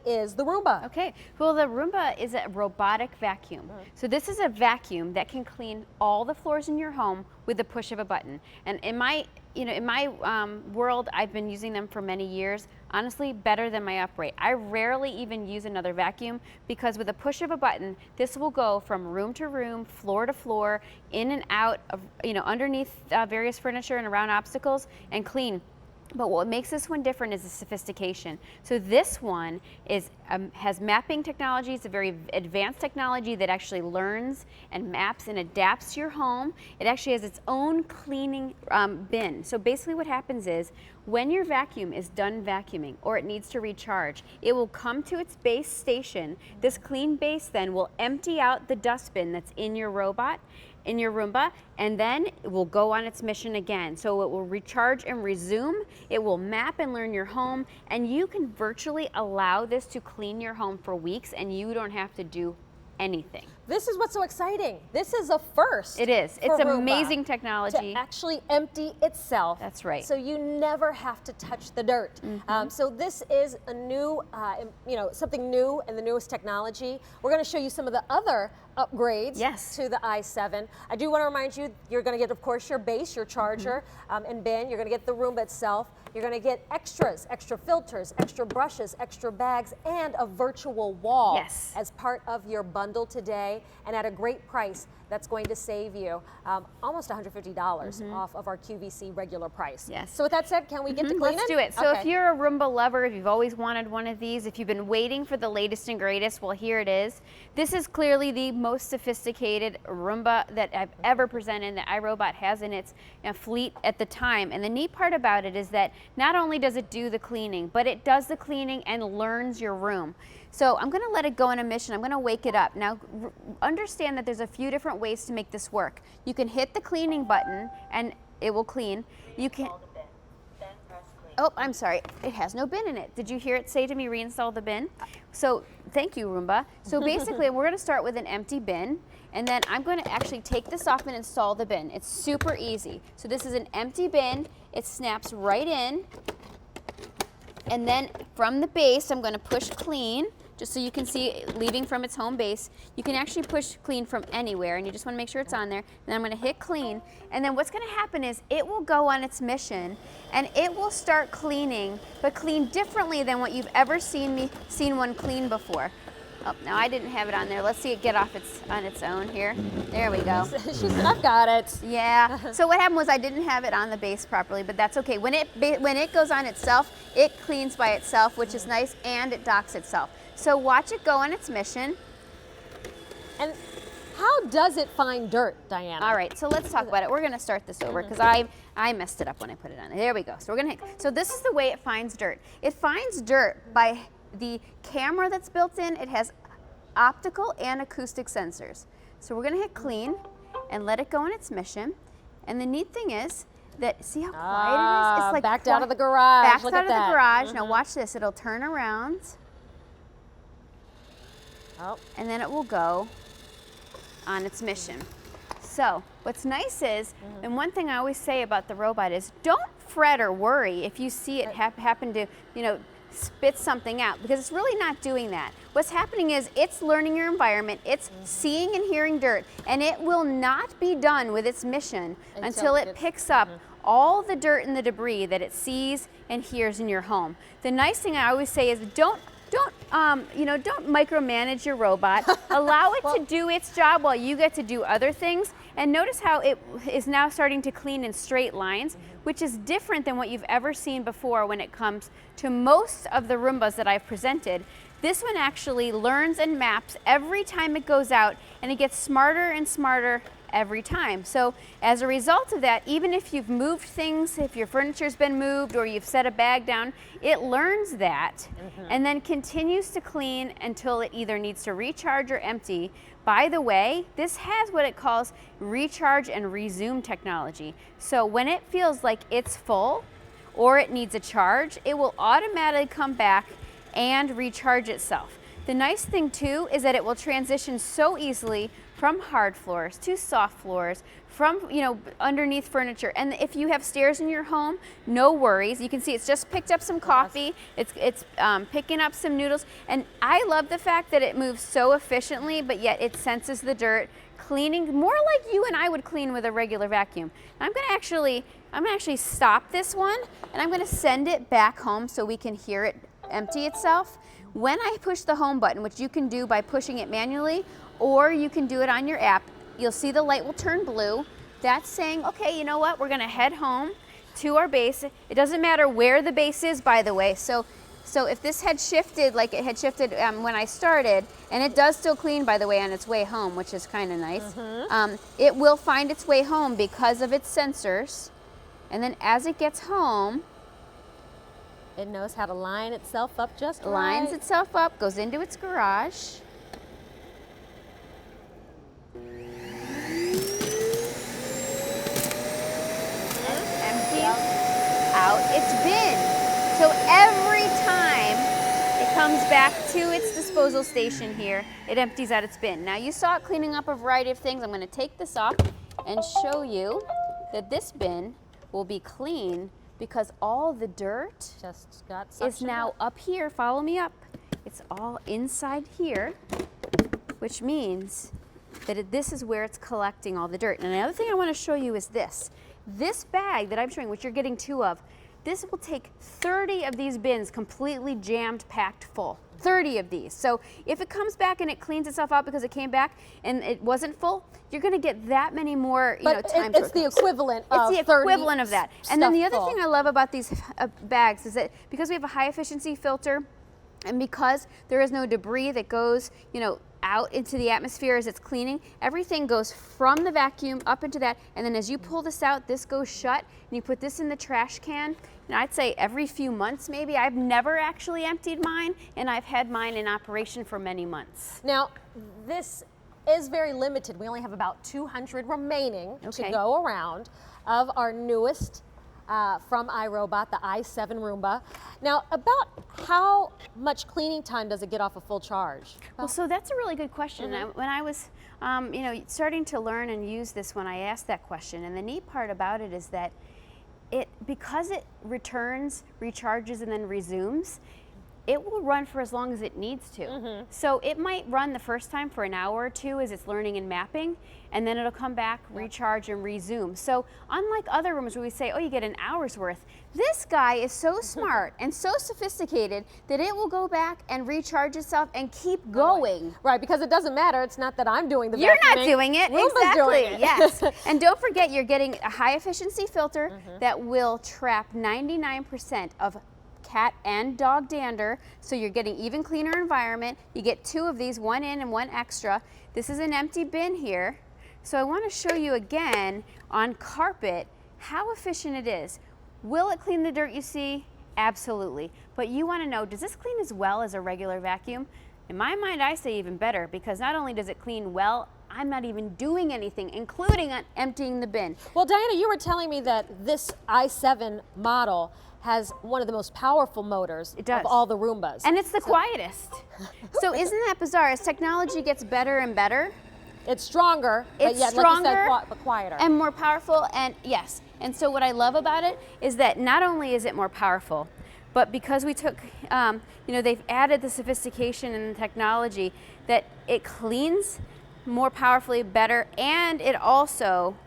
is the Roomba? Okay, well the Roomba is a robotic vacuum. So this is a vacuum that can clean all the floors in your home with the push of a button. And in my world, I've been using them for many years. Honestly, better than my upright. I rarely even use another vacuum because with a push of a button, this will go from room to room, floor to floor, in and out of, underneath various furniture and around obstacles and clean. But what makes this one different is the sophistication. So this one has mapping technology. It's a very advanced technology that actually learns and maps and adapts to your home. It actually has its own cleaning bin. So basically what happens is when your vacuum is done vacuuming or it needs to recharge, it will come to its base station. This clean base then will empty out the dustbin that's in your robot, in your Roomba, and then it will go on its mission again. So it will recharge and resume, it will map and learn your home, and you can virtually allow this to clean your home for weeks and you don't have to do anything. This is what's so exciting. This is a first. It is. It's Roomba amazing technology. to actually empty itself. That's right. So you never have to touch the dirt. So this is a new, something new and the newest technology. We're going to show you some of the other upgrades to the i7. I do want to remind you, you're going to get, of course, your base, your charger and bin. You're going to get the Roomba itself. You're going to get extras, extra filters, extra brushes, extra bags, and a virtual wall as part of your bundle today, and at a great price. That's going to save you almost $150 off of our QVC regular price. So with that said, can we get to cleaning? Let's do it. So if you're a Roomba lover, if you've always wanted one of these, if you've been waiting for the latest and greatest, well, here it is. This is clearly the most sophisticated Roomba that I've ever presented, that iRobot has in its fleet at the time. And the neat part about it is that not only does it do the cleaning, but it does the cleaning and learns your room. So I'm going to let it go on a mission. I'm going to wake it up. Now, understand that there's a few different ways to make this work. You can hit the cleaning button and it will clean. You can. Oh, I'm sorry. It has no bin in it. Did you hear it say to me, reinstall the bin? So thank you, Roomba. So basically, we're going to start with an empty bin. And then I'm going to actually take this off and install the bin. It's super easy. So this is an empty bin. It snaps right in. And then from the base, I'm going to push clean, just so you can see it leaving from its home base. You can actually push clean from anywhere, and you just want to make sure it's on there. Then I'm going to hit clean, and then what's going to happen is it will go on its mission, and it will start cleaning, but clean differently than what you've ever seen one clean before. Oh, now I didn't have it on there. Let's see it get off on its own here. There we go. She said, I've got it. Yeah. So what happened was I didn't have it on the base properly, but that's okay. When it goes on itself, it cleans by itself, which is nice, and it docks itself. So watch it go on its mission. And how does it find dirt, Diana? All right, so let's talk about it. We're going to start this over because I messed it up when I put it on. There we go. So we're going to. So this is the way it finds dirt. It finds dirt by the camera that's built in. It has optical and acoustic sensors. So we're going to hit clean and let it go on its mission. And the neat thing is that, see how quiet it is? It's like backed out of the garage. Backed out of the garage. Now watch this. It'll turn around. And then it will go on its mission. So what's nice is, and one thing I always say about the robot is, don't fret or worry if you see it happen to, spit something out, because it's really not doing that. What's happening is it's learning your environment, it's seeing and hearing dirt, and it will not be done with its mission until it picks up all the dirt and the debris that it sees and hears in your home. The nice thing I always say is don't micromanage your robot. Allow it to do its job while you get to do other things. And notice how it is now starting to clean in straight lines, which is different than what you've ever seen before when it comes to most of the Roombas that I've presented. This one actually learns and maps every time it goes out, and it gets smarter and smarter every time. So as a result of that, even if you've moved things, if your furniture's been moved or you've set a bag down, it learns that and then continues to clean until it either needs to recharge or empty. By the way, this has what it calls recharge and resume technology. So when it feels like it's full or it needs a charge, it will automatically come back and recharge itself. The nice thing too is that it will transition so easily from hard floors to soft floors, from underneath furniture. And if you have stairs in your home, no worries. You can see it's just picked up some coffee. It's picking up some noodles. And I love the fact that it moves so efficiently, but yet it senses the dirt, cleaning more like you and I would clean with a regular vacuum. And I'm gonna actually stop this one, and I'm gonna send it back home so we can hear it empty itself. When I push the home button, which you can do by pushing it manually, or you can do it on your app, you'll see the light will turn blue. That's saying, okay, you know what? We're gonna head home to our base. It doesn't matter where the base is, by the way. So if this had shifted like it had shifted when I started, and it does still clean, by the way, on its way home, which is kind of nice, it will find its way home because of its sensors. And then as it gets home, it knows how to line itself up just right. Lines itself up, goes into its garage. Empties out its bin. So every time it comes back to its disposal station here, it empties out its bin. Now you saw it cleaning up a variety of things. I'm going to take this off and show you that this bin will be clean because all the dirt just got is now up here. Follow me up. It's all inside here, which means that this is where it's collecting all the dirt. And another thing I want to show you is this. This bag that I'm showing, which you're getting 2 of, this will take 30 of these bins completely jammed, packed full. 30 of these. So if it comes back and it cleans itself out because it came back and it wasn't full, you're going to get that many more, times. It's the equivalent of 30 It's the equivalent of that. And then the other full. thing I love about these bags is that because we have a high efficiency filter, and because there is no debris that goes, out into the atmosphere as it's cleaning, everything goes from the vacuum up into that, and then as you pull this out, this goes shut, and you put this in the trash can. And I'd say every few months maybe. I've never actually emptied mine, and I've had mine in operation for many months. Now, this is very limited. We only have about 200 remaining to go around of our newest from iRobot, the i7 Roomba. Now, about how much cleaning time does it get off a full charge? Well, so that's a really good question. When I was, starting to learn and use this, when I asked that question, and the neat part about it is that because it returns, recharges, and then resumes, it will run for as long as it needs to. So it might run the first time for an hour or 2 as it's learning and mapping, and then it'll come back, recharge, and resume. So unlike other rooms where we say, oh, you get an hour's worth, this guy is so smart and so sophisticated that it will go back and recharge itself and keep going. Right, because it doesn't matter. It's not that I'm doing the You're vacuuming. not doing it. Roomba's Exactly. doing it. Yes. And don't forget, you're getting a high efficiency filter that will trap 99% of cat and dog dander, so you're getting even cleaner environment. You get 2 of these, 1 in and 1 extra. This is an empty bin here. So I want to show you again on carpet how efficient it is. Will it clean the dirt you see? Absolutely. But you want to know, does this clean as well as a regular vacuum? In my mind, I say even better, because not only does it clean well, I'm not even doing anything, including emptying the bin. Well, Diana, you were telling me that this i7 model has one of the most powerful motors of all the Roombas. And it's the quietest. So isn't that bizarre? As technology gets better and better, it's stronger, but yet, stronger, like you said, but quieter. And more powerful, and yes. And so what I love about it is that not only is it more powerful, but because we took, they've added the sophistication and the technology that it cleans more powerfully, better, and it also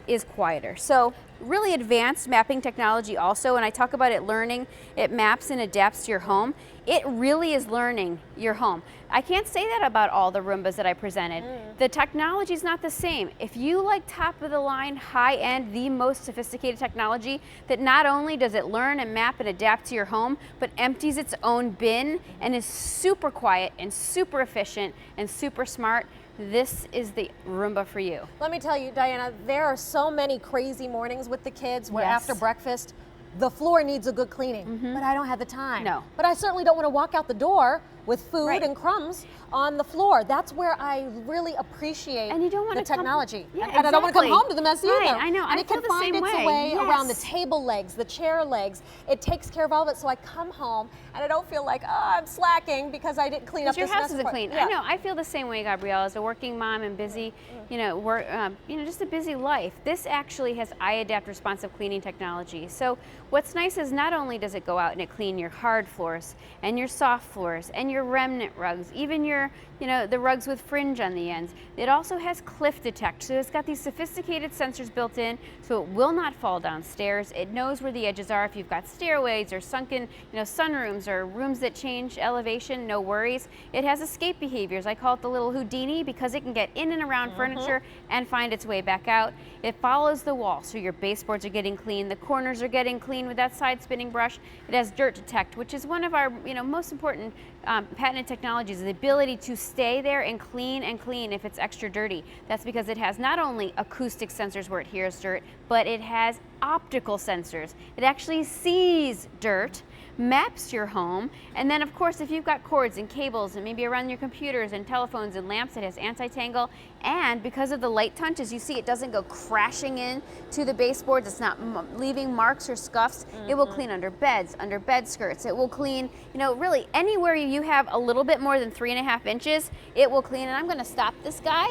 is quieter. So really advanced mapping technology also, and I talk about it learning, it maps and adapts to your home. It really is learning your home. I can't say that about all the Roombas that I presented. The technology is not the same. If you like top of the line, high end, the most sophisticated technology that not only does it learn and map and adapt to your home, but empties its own bin and is super quiet and super efficient and super smart, this is the Roomba for you. Let me tell you, Diana, there are so many crazy mornings with the kids where after breakfast, the floor needs a good cleaning, but I don't have the time. No. But I certainly don't want to walk out the door with food and crumbs on the floor. That's where I really appreciate the technology. And I don't want to come home to the mess either. Right, I know. And it can find its way around the table legs, the chair legs. It takes care of all of it, so I come home and I don't feel like, oh, I'm slacking because I didn't clean up this mess. Your house isn't clean. I know. I feel the same way, Gabrielle, as a working mom and busy, work, just a busy life. This actually has iAdapt responsive cleaning technology. So what's nice is not only does it go out and it clean your hard floors and your soft floors and your remnant rugs, even your the rugs with fringe on the ends. It also has cliff detect, so it's got these sophisticated sensors built in, so it will not fall downstairs. It knows where the edges are. If you've got stairways or sunken, sunrooms or rooms that change elevation, no worries. It has escape behaviors. I call it the little Houdini because it can get in and around furniture and find its way back out. It follows the wall, so your baseboards are getting clean, the corners are getting clean with that side spinning brush. It has dirt detect, which is one of our most important patented technologies, the ability to stay there and clean if it's extra dirty. That's because it has not only acoustic sensors where it hears dirt, but it has optical sensors. It actually sees dirt, maps your home, and then of course if you've got cords and cables and maybe around your computers and telephones and lamps, it has anti-tangle, and because of the light touch, as you see, it doesn't go crashing in to the baseboards. It's not leaving marks or scuffs. It will clean under beds, under bed skirts. It will clean, really anywhere you have a little bit more than 3.5 inches, it will clean. And I'm going to stop this guy.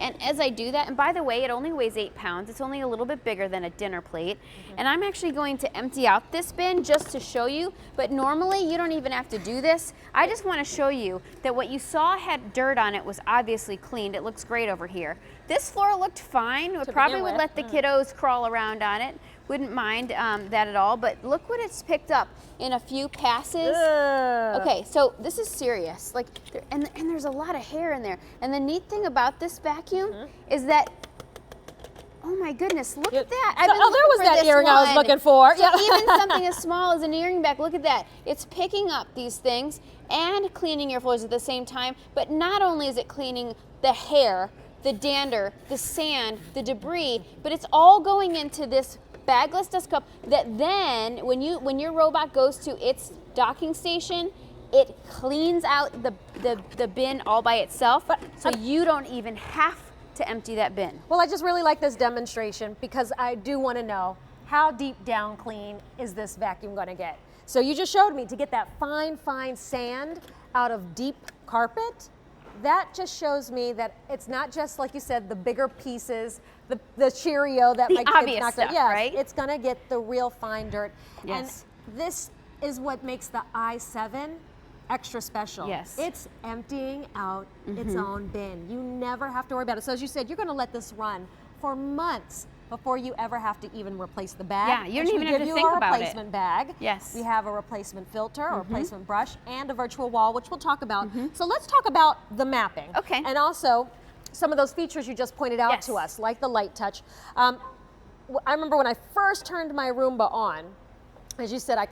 And as I do that, and by the way, it only weighs 8 pounds. It's only a little bit bigger than a dinner plate. And I'm actually going to empty out this bin just to show you, but normally you don't even have to do this. I just want to show you that what you saw had dirt on it was obviously cleaned. It looks great over here. This floor looked fine. It probably would let the kiddos crawl around on it. Wouldn't mind that at all, but look what it's picked up in a few passes. Okay, so this is serious. And there's a lot of hair in there. And the neat thing about this vacuum is that, oh my goodness, look at that. There was that earring I was looking for. So even something as small as an earring back, look at that. It's picking up these things and cleaning your floors at the same time, but not only is it cleaning the hair, the dander, the sand, the debris, but it's all going into this bagless dust cup that then when your robot goes to its docking station, it cleans out the bin all by itself, so you don't even have to empty that bin. Well, I just really like this demonstration because I do want to know how deep down clean is this vacuum going to get. So you just showed me to get that fine sand out of deep carpet. That just shows me that it's not just, like you said, the bigger pieces, the Cheerio that my kids knocked out. Yes, right? It's going to get the real fine dirt. Yes. And this is what makes the i7 extra special. Yes. It's emptying out its own bin. You never have to worry about it. So as you said, you're going to let this run for months before you ever have to even replace the bag. Yeah, you don't even have to think about it. We give you a replacement bag. Yes. We have a replacement filter, a replacement brush, and a virtual wall, which we'll talk about. So let's talk about the mapping. Okay. And also some of those features you just pointed out to us, like the light touch. I remember when I first turned my Roomba on, as you said, I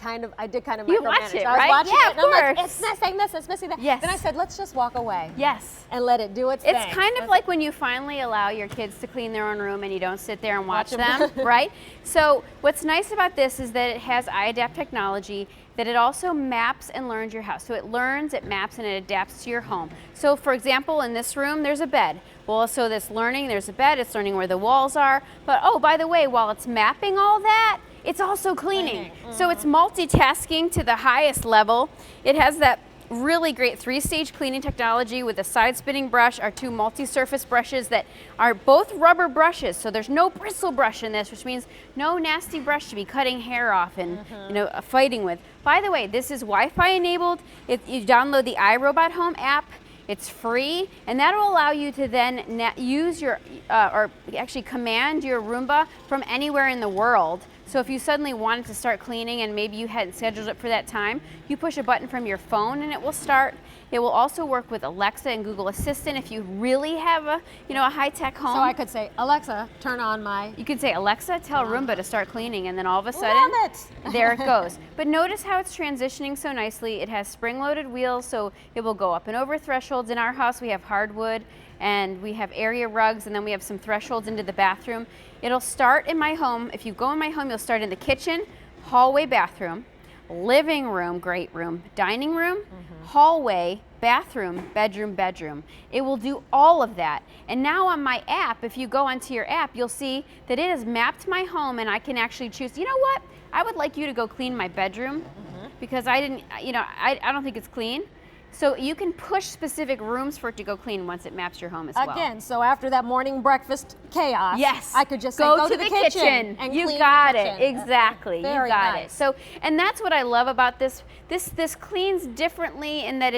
did kind of micromanage. You watch it, I was right? watching Yeah, it, and I'm like, of it's missing this, it's missing that. Yes. Then I said, let's just walk away. Yes. And let it do its thing. It's kind of like when you finally allow your kids to clean their own room and you don't sit there and watch them, right? So what's nice about this is that it has iAdapt technology, that it also maps and learns your house. So it learns, it maps, and it adapts to your home. So for example, in this room, there's a bed. Well, so this learning, there's a bed, it's learning where the walls are. But oh, by the way, while it's mapping all that, it's also cleaning. So it's multitasking to the highest level. It has that really great 3-stage cleaning technology with a side spinning brush, our 2 multi-surface brushes that are both rubber brushes, so there's no bristle brush in this, which means no nasty brush to be cutting hair off and fighting with. By the way, this is Wi-Fi enabled. You download the iRobot Home app. It's free, and that will allow you to then use your, or actually command your Roomba from anywhere in the world. So if you suddenly wanted to start cleaning and maybe you hadn't scheduled it for that time, you push a button from your phone and it will start. It will also work with Alexa and Google Assistant if you really have a high-tech home. So I could say, Alexa, turn on my... You could say, Alexa, tell Roomba to start cleaning, and then all of a sudden, there it goes. But notice how it's transitioning so nicely. It has spring-loaded wheels, so it will go up and over thresholds. In our house, we have hardwood, and we have area rugs, and then we have some thresholds into the bathroom. It'll start in my home. If you go in my home, you'll start in the kitchen, hallway, bathroom, living room, great room, dining room, hallway, bathroom, bedroom, bedroom. It will do all of that. And now on my app, if you go onto your app, you'll see that it has mapped my home, and I can actually choose, you know what? I would like you to go clean my bedroom because I didn't, you know, I don't think it's clean. So you can push specific rooms for it to go clean once it maps your home as well. Again, so after that morning breakfast chaos, yes, I could just say, go to the kitchen and you clean got the it. kitchen. Exactly. Very you got nice. it. So, and that's what I love about this. This cleans differently in that